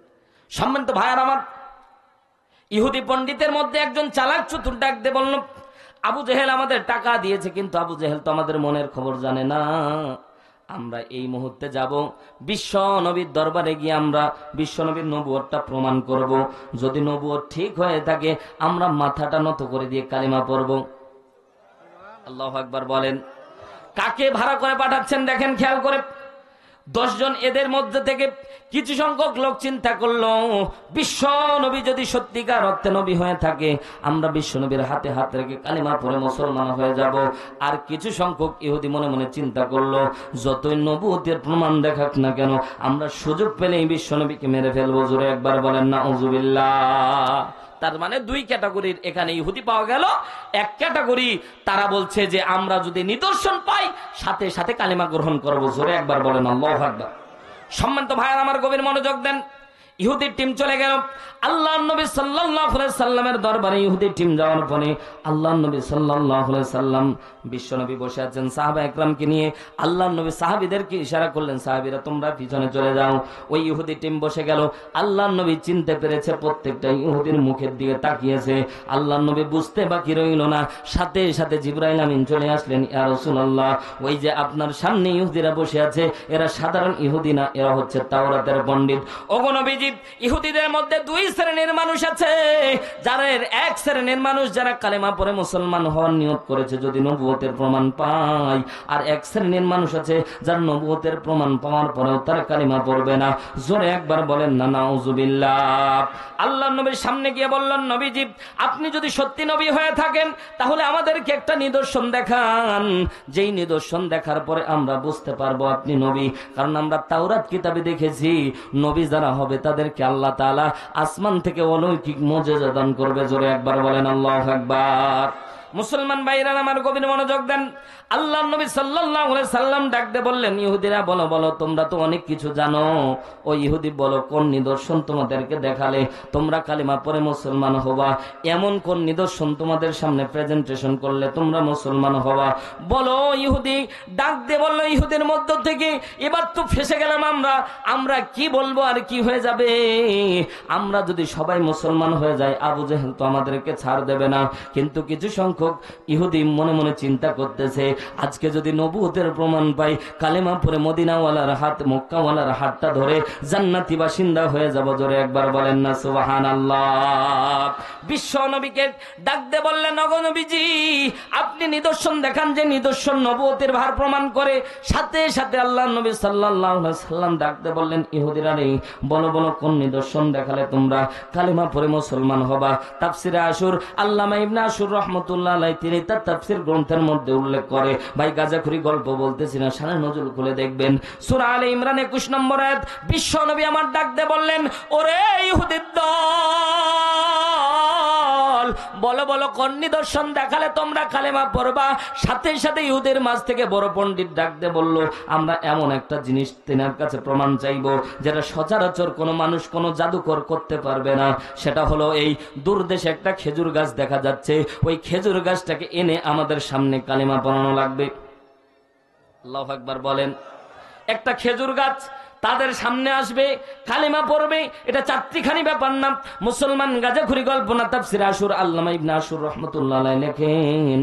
সম্মানিত ভাইয়ার আমার, ইহুদি পণ্ডিতের মধ্যে একজন চালাক চতুর ডাক দিয়ে বলল, আবু জেহেল আমাদের টাকা দিয়েছে, কিন্তু আবু জেহেল তো আমাদের মনের খবর জানে না। আমরা এই মুহূর্তে যাব বিশ্ব নবীর দরবারে গিয়ে আমরা বিশ্ব নবীর নবুয়তটা প্রমাণ করব। যদি নবুয়ত ঠিক হয়ে থাকে আমরা মাথাটা নত করে দিয়ে কালিমা পড়ব। আল্লাহু আকবার বলেন। কাকে ভাড়া করে পাঠাচ্ছেন দেখেন, খেয়াল করে। 10 জন এদের মধ্যে থেকে কিছু সংখ্যক লোক চিন্তা করলো, বিশ্ব নবী যদি সত্যিকার অর্থে নবী হয়ে থাকে আমরা বিশ্ব নবীর হাতে হাত রেখে কালিমা পড়ে মুসলমান হয়ে যাব। আর কিছু সংখ্যক ইহুদি মনে মনে চিন্তা করলো, যতই নবুয়তের প্রমাণ দেখাক না কেন আমরা সুযোগ পেলেই বিশ্ব নবীকে মেরে ফেলবো। জোরে একবার বলেন নাউজুবিল্লাহ। তার মানে 2 ক্যাটাগরির এখানে ইহুদি পাওয়া গেল। এক ক্যাটাগরি তারা বলছে যে আমরা যদি নিদর্শন পাই সাথে সাথে কালিমা গ্রহণ করবো। জোরে একবার বলেন আল্লাহু আকবার। সম্মানিত ভাইয়ার আমার, গভীর মনোযোগ দেন। ইহুদির টিম চলে গেল আল্লাহর নবী সাল্লাল্লাহু আলাইহি সাল্লামের দরবারে। ইহুদির টিম যাওয়ার পরে আল্লাহর নবী সাল্লাল্লাহু আলাইহি সাল্লাম, বিশ্ব নবী বসে আছেন সাহাবা একরামকে নিয়ে। আল্লাহর নবী সাহাবীদেরকে ইশারা করলেন, সাহাবীরা তোমরা পিছনে চলে যাও। ওই ইহুদি টিম বসে গেল। আল্লাহর নবী চিনতে পেরেছে, প্রত্যেকটা ইহুদির মুখের দিকে তাকিয়েছে। আল্লাহর নবী বুঝতে বাকি রইল না, সাথে সাথে জিবরাইল আমিন চলে আসলেন। ইয়া রাসূলুল্লাহ, ওই যে আপনার সামনে ইহুদিরা বসে আছে, এরা সাধারণ ইহুদি না, এরা হচ্ছে তাওরাতের পণ্ডিত। ওগো নবীজি, ইহুদিদের মধ্যে 2 শ্রেণীর মানুষ আছে। যারা 1 শ্রেণীর মানুষ যারা কালেমা পড়ে মুসলমান হওয়ার নিয়ত করেছে যদি নবুয়তের প্রমাণ পায়, আর 1 শ্রেণীর মানুষ আছে যার নবুয়তের প্রমাণ পাওয়ার পরেও তারা কালেমা পড়বে না। জোরে একবার বলেন না নাউজুবিল্লাহ। আল্লাহর নবীর সামনে গিয়ে বললেন, নবীজি আপনি যদি সত্যি নবী হয়ে থাকেন তাহলে আমাদেরকে একটা নিদর্শন দেখান, যেই নিদর্শন দেখার পরে আমরা বুঝতে পারবো আপনি নবী। কারণ আমরা তাওরাত কিতাবে দেখেছি নবী যারা হবে তাদেরকে আল্লাহ তাআলা আসমান থেকে অলৌকিক মুজিজা দান করবে। জোরে একবার বলেন আল্লাহু আকবার। মুসলমান ভাইরা আমার, গভীর মনোযোগ দেন। আল্লাহর নবী সাল্লাল্লাহু আলাইহি সাল্লাম ডাকতে বললেন, ইহুদিরা বলো বলো, তোমরা তো অনেক কিছু জানো। ও ইহুদি বলো, কোন নিদর্শন তোমাদেরকে দেখালে তোমরা কালিমা পড়ে মুসলমান হবা? এমন কোন নিদর্শন তোমাদের সামনে প্রেজেন্টেশন করলে তোমরা মুসলমান হবা? বলো। ইহুদি ডাক দিয়ে বলল, ইহুদের মধ্য থেকে এবার তো ফেসে গেলাম আমরা কি বলবো আর কি হয়ে যাবে? আমরা যদি সবাই মুসলমান হয়ে যাই আবু জেহেল তো আমাদেরকে ছাড় দেবে না। কিন্তু কিছু সংখ্যক ইহুদি মনে মনে চিন্তা করতেছে, আজকে যদি নবুয়তের প্রমাণ পাই, কালেমা পড়ে মদিনাওয়ালার হাত, মক্কাওয়ালার হাতটা ধরে জান্নাতি বাসিন্দা হয়ে যাব। জোরে একবার বলেন না সুবহানাল্লাহ। বিশ্ব নবীকে ডাক দিয়ে বললেন, ওগো নবীজি, আপনি নিদর্শন দেখান যে নিদর্শন নবুয়তের ভার প্রমাণ করে। সাথে সাথে আল্লাহর নবী সাল্লাল্লাহু আলাইহি সাল্লাম ডাক দিয়ে বললেন, ইহুদিরা রে, বলো বলো কোন নিদর্শন দেখালে তোমরা কালেমা পড়ে মুসলমান হবা। তাফসিরে আশুর আল্লামা ইবনে আশুর রাহমাতুল্লাহ আলাইহি তিনি তার তাফসির গ্রন্থের মধ্যে উল্লেখ করে, ভাই গাজাখুরি গল্প বলতেছি না, শানে নজরুল খুলে দেখবেন সূরা আলে ইমরান 21 নম্বর আয়াত। বিশ্ব নবী আমার ডাক দিয়ে বললেন, ওরে ইহুদির দল, বলো বলো কোন নিদর্শন দেখালে তোমরা কালেমা পড়বা। সাথে সাথে ইহুদের মাঝ থেকে বড় পণ্ডিত ডাক দিয়ে বলল, আমরা এমন একটা জিনিস তেনার কাছে প্রমাণ চাইবো যেটা সচরাচর কোনো মানুষ কোনো জাদুকর করতে পারবে না। সেটা হলো এই দূরদেশে একটা খেজুর গাছ দেখা যাচ্ছে, ওই খেজুর গাছটাকে এনে আমাদের সামনে কালেমা পড়ানো লাগবে। আল্লাহু আকবার বলেন। একটা খেজুর গাছ তাদের সামনে আসবে, কালেমা পড়বে। এটা চারটিখানি ব্যাপার না, মুসলমান গাজাখুরি গল্প না। তাফসিরে আশুর আল্লামা ইবনে আশুর রাহমাতুল্লাহ আলাইহি লেখেন,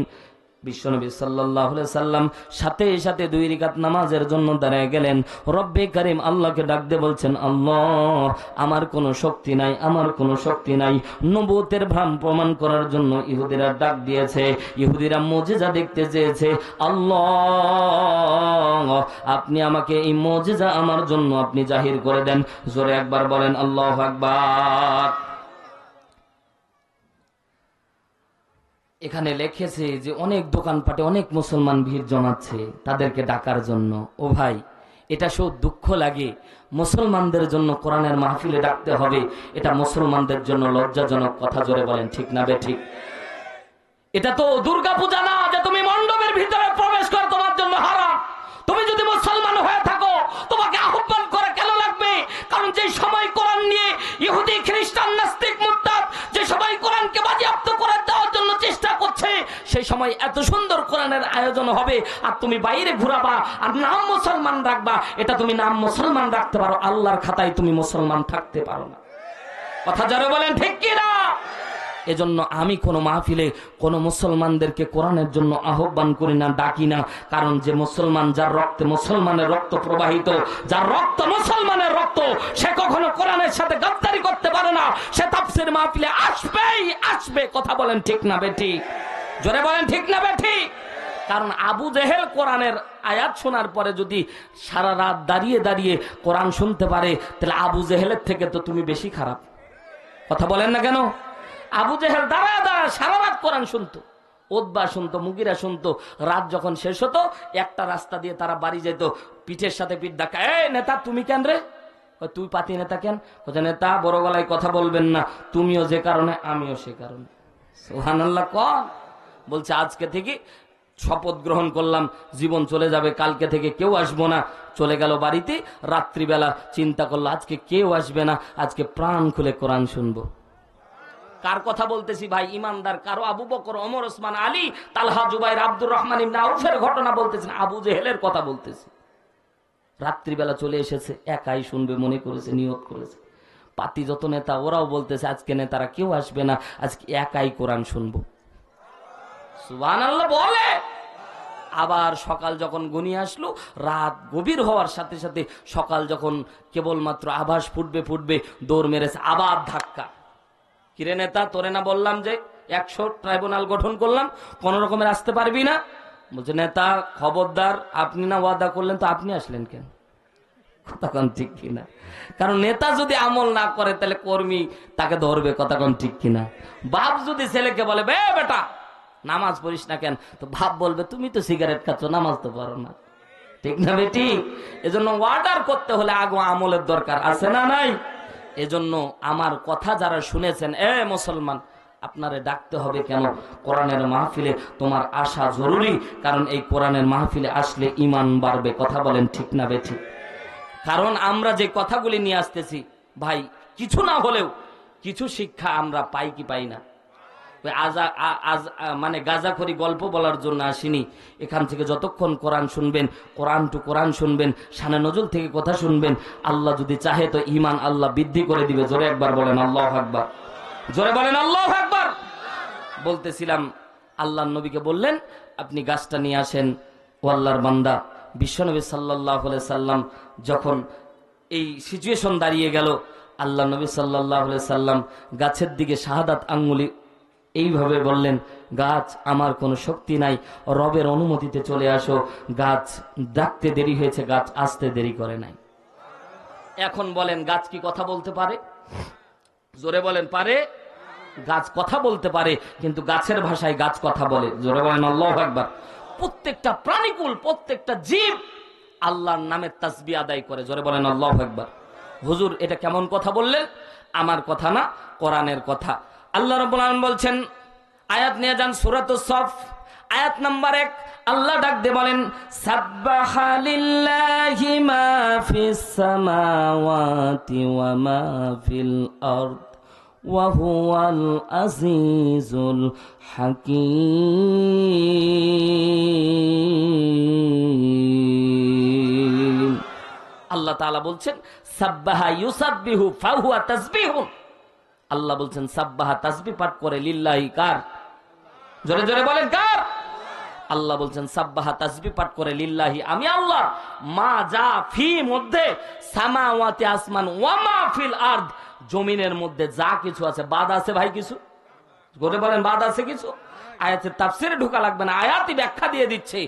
বিশ্বনবী সাল্লাল্লাহু আলাইহি সাল্লাম সাথে সাথে 2 রাকাত নামাজের জন্য দাঁড়ায় গেলেন। রব্বে কারীম আল্লাহকে ডাক দিয়ে বলছেন, আল্লাহ, আমার কোনো শক্তি নাই, আমার কোনো শক্তি নাই। নবুয়তের ভ্রম প্রমাণ করার জন্য ইহুদিরা ডাক দিয়েছে, ইহুদিরা মুজিজা দেখতে চেয়েছে। আল্লাহ, আপনি আমাকে এই মুজিজা আমার জন্য আপনি জাহির করে দেন। জোরে একবার বলেন আল্লাহু আকবার। এখানে লিখেছে যে অনেক দোকানপাটে অনেক মুসলমান ভিড় জমাচ্ছে তাদেরকে ডাকার জন্য। ও ভাই, এটা সব দুঃখ লাগে, মুসলমানদের জন্য কোরআনের মাহফিলে ডাকতে হবে, এটা মুসলমানদের জন্য লজ্জাজনক কথা। জোরে বলেন ঠিক না বে ঠিক? এটা তো দুর্গা পূজা না যে তুমি মণ্ডপের ভিতরে প্রবেশ করো, তোমার জন্য হারাম। তুমি যদি মুসলমান হয়ে থাকো, তোমাকে আহ্বান করে কেন লাগবে? কারণ যে সময় কোরআন নিয়ে ইহুদি, খ্রিস্টান, নাস্তিক, মুরতাদ যে সবাই কোরআনকে বাজেয়াপ্ত করে দেওয়ার জন্য চেষ্টা করছে, সেই সময় এত সুন্দর কোরআনের আয়োজন হবে, আর তুমি বাইরে ঘুরাবা আর নাম মুসলমান রাখবা। এটা তুমি নাম মুসলমান রাখতে পারো, আল্লাহর খাতায় তুমি মুসলমান থাকতে পারো না। কথা যারা বলেন ঠিক কি না? এজন্য আমি কোনো মাহফিলে কোনো মুসলমানদেরকে কোরআনের জন্য আহ্বান করি না, ডাকি না। কারণ যে মুসলমান, যার রক্তে মুসলমানের রক্ত প্রবাহিত, যার রক্ত মুসলমানের রক্ত, সে কখনো কোরআনের সাথে গাদ্দারি করতে পারে না। সে তাফসীর মাহফিলে আসবেই আসবে। কথা বলেন ঠিক না বেটি? জোরে বলেন ঠিক না বেটি? কারণ আবু জেহেল কোরআনের আয়াত শোনার পরে যদি সারা রাত দাঁড়িয়ে দাঁড়িয়ে কোরআন শুনতে পারে, তাহলে আবু জেহেলের থেকে তো তুমি বেশি খারাপ। কথা বলেন না কেন? আবু জেহেল দাঁড়া দাঁড়া সারা রাত কোরআন শুনতো, উতবা শুনতো, মুগিরা শুনতো। রাত যখন শেষ হতো, একটা রাস্তা দিয়ে তারা বাড়ি যেত, পিঠের সাথে পিঠ ধাক্কা, এই নেতা তুমি কেন রে? তুই পাতি নেতা কেন? নেতা বড় গলায় কথা বলবেন না, তুমিও যে কারণে আমিও সে কারণে। সুবহানাল্লাহ। কোন বলছে আজকে থেকে শপথ গ্রহণ করলাম, জীবন চলে যাবে, কালকে থেকে কেউ আসবো না। চলে গেল বাড়িতে, রাত্রিবেলা চিন্তা করলো আজকে কেউ আসবে না, আজকে প্রাণ খুলে কোরআন শুনবো। কার কথা বলতেছি ভাই? ইমানদার কারো আবু বকর, ওমর, ওসমান, আলী, তালহা, জুবাইর, আব্দুর রহমান ইবনে আউফের ঘটনা বলতেছেন, আবু জেহেলের কথা বলতেছি। রাত্রিবেলা চলে এসেছে, একাই শুনবে মনে করেছে, নিয়ত করেছে। পাতি যত নেতা ওরাও বলতেছে আজকে নেতারা কেউ আসবে না, আজকে একাই কোরআন শুনবো। সুবহানাল্লাহ বলে। আবার সকাল যখন ঘনিয়ে আসলো, রাত গভীর হওয়ার সাথে সাথে সকাল যখন কেবলমাত্র আভাস ফুটবে, দৌড় মেরেছে, আবার ধাক্কা। কিরে নেতা, তোরে না বললাম যে 100 ট্রাইব্যুনাল গঠন করলাম, কোন রকমের আসতে পারবি না? বলছে নেতা খবরদার, আপনি না ওয়াদা করলেন, তো আপনি আসলেন কেন? কথাক্ষণ ঠিক কিনা? কারণ নেতা যদি আমল না করে তাহলে কর্মী তাকে ধরবে। কথাক্ষণ ঠিক কিনা? বাপ যদি ছেলেকে বলে বে বেটা নামাজ পড়িস না কেন, তো বাপ বলবে তুমি তো সিগারেট খাচ্ছ, নামাজ তো পারো না। ঠিক না বেটি? এজন্য ওয়ার্ডার করতে হলে আগে আমলের দরকার আছে না নাই? এজন্য আমার কথা যারা শুনেছেন, এ মুসলমান, আপনারে ডাকতে হবে কেন? কোরআনের মাহফিলে তোমার আসা জরুরি, কারণ এই কোরআনের মাহফিলে আসলে ঈমান বাড়বে। কথা বলেন ঠিক না বেঠিক? কারণ আমরা যে কথাগুলি নিয়ে আসতেছি ভাই, কিছু না হলেও কিছু শিক্ষা আমরা পাই কি পাই না? মানে গাজাখড়ি গল্প বলার জন্য আসিনি। এখান থেকে যতক্ষণ কোরআন শুনবেন, কোরআন টু কোরআন শুনবেন, শানে নজুল থেকে কথা শুনবেন, আল্লাহ যদি চাহে তো ঈমান আল্লাহ বৃদ্ধি করে দিবে। জোরে একবার বলেন আল্লাহু আকবার। জোরে বলেন আল্লাহু আকবার। বলতেছিলাম আল্লাহর নবীকে বললেন আপনি গাছটা নিয়ে আসেন। ও আল্লাহর বান্দা, বিশ্বনবী সাল্লাল্লাহু আলাইহি সাল্লাম যখন এই সিচুয়েশন দাঁড়িয়ে গেল, আল্লাহ নবী সাল্লাল্লাহু আলাইহি সাল্লাম গাছের দিকে শাহাদাত আঙ্গুলি এইভাবে বললেন, গাছ আমার কোনো শক্তি নাই, রবের অনুমতিতে চলে আসো। গাছ ডাকতে দেরি হয়েছে, গাছ আসতে দেরি করে নাই। এখন বলেন, গাছ কি কথা বলতে পারে? জোরে বলেন, পারে? গাছ কথা বলতে পারে, কিন্তু গাছের ভাষায় গাছ কথা বলে। জোরে বলেন আল্লাহু আকবার। প্রত্যেকটা প্রাণীকুল, প্রত্যেকটা জীব আল্লাহর নামের তাসবিহ আদায় করে। জোরে বলেন আল্লাহু আকবার। হুজুর এটা কেমন কথা বললেন? আমার কথা না, কোরআনের কথা। আল্লাহ রাব্বুল আলামিন বলছেন, আয়াত নিয়ে যান সূরাতুস সফ, আয়াত নাম্বার 1। আল্লাহ ডাক দিয়ে বলেন, সাব্বাহা লিল্লাহি মা ফিস সামাওয়াতি ওয়া মা ফিল আরদ ওয়া হুয়াল আজিজুল হাকীম। আল্লাহ তাআলা বলছেন, সাব্বাহা ইউসাব্বিহু ফাহুয়া তাসবিহুন। আল্লাহ বলছেন সাব্বাহা, তাসবিহ পাঠ করে, লিল্লাহি, কার? জোরে জোরে বলেন, কার? আল্লাহ বলছেন সাব্বাহা, তাসবিহ পাঠ করে, লিল্লাহি, আমি আল্লাহ, মা যা ফি মধ্যে, সামাওয়াতি আসমান, ওয়া মা ফিল আরদ, জমিনের মধ্যে যা কিছু আছে। বাদ আছে ভাই কিছু? জোরে বলেন, বাদ আছে কিছু? আয়াতের তাফসিরে ঢোকা লাগবে না, আয়াতই ব্যাখ্যা দিয়ে দিচ্ছে।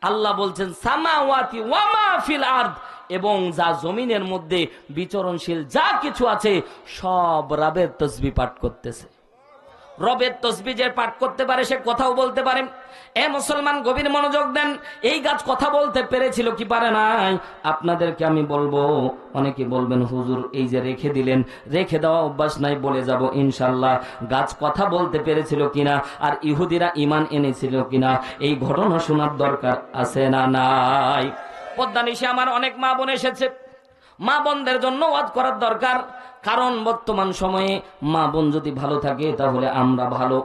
আল্লাহ বলছেন সামাওয়াতি ওয়া মা ফিল আরদ, এবং যা জমিনের মধ্যে বিচরণশীল যা কিছু আছে সব রবের তাসবিহ পাঠ করতেছে। রবের তাসবিহ যে পাঠ করতে পারে সে কথাও বলতে পারে। এ মুসলমান, গভীর মনোযোগ দেন। এই গাছ কথা বলতে পেরেছিল কি পারে নাই? আপনাদেরকে আমি বলবো, অনেকে বলবেন হুজুর এই যে রেখে দিলেন, রেখে দেওয়া অভ্যাস নাই, বলে যাব ইনশাআল্লাহ গাছ কথা বলতে পেরেছিল কিনা আর ইহুদিরা ঈমান এনেছিল কিনা, এই ঘটনা শোনার দরকার আছে না নাই? পদ্মা নিশে আমার অনেক মা বোন এসেছে, মা বোনদের জন্য ওয়াজ করার দরকার। কারণ বর্তমান সময়ে মা বোন যদি ভালো থাকে তাহলে আমরা ভালো।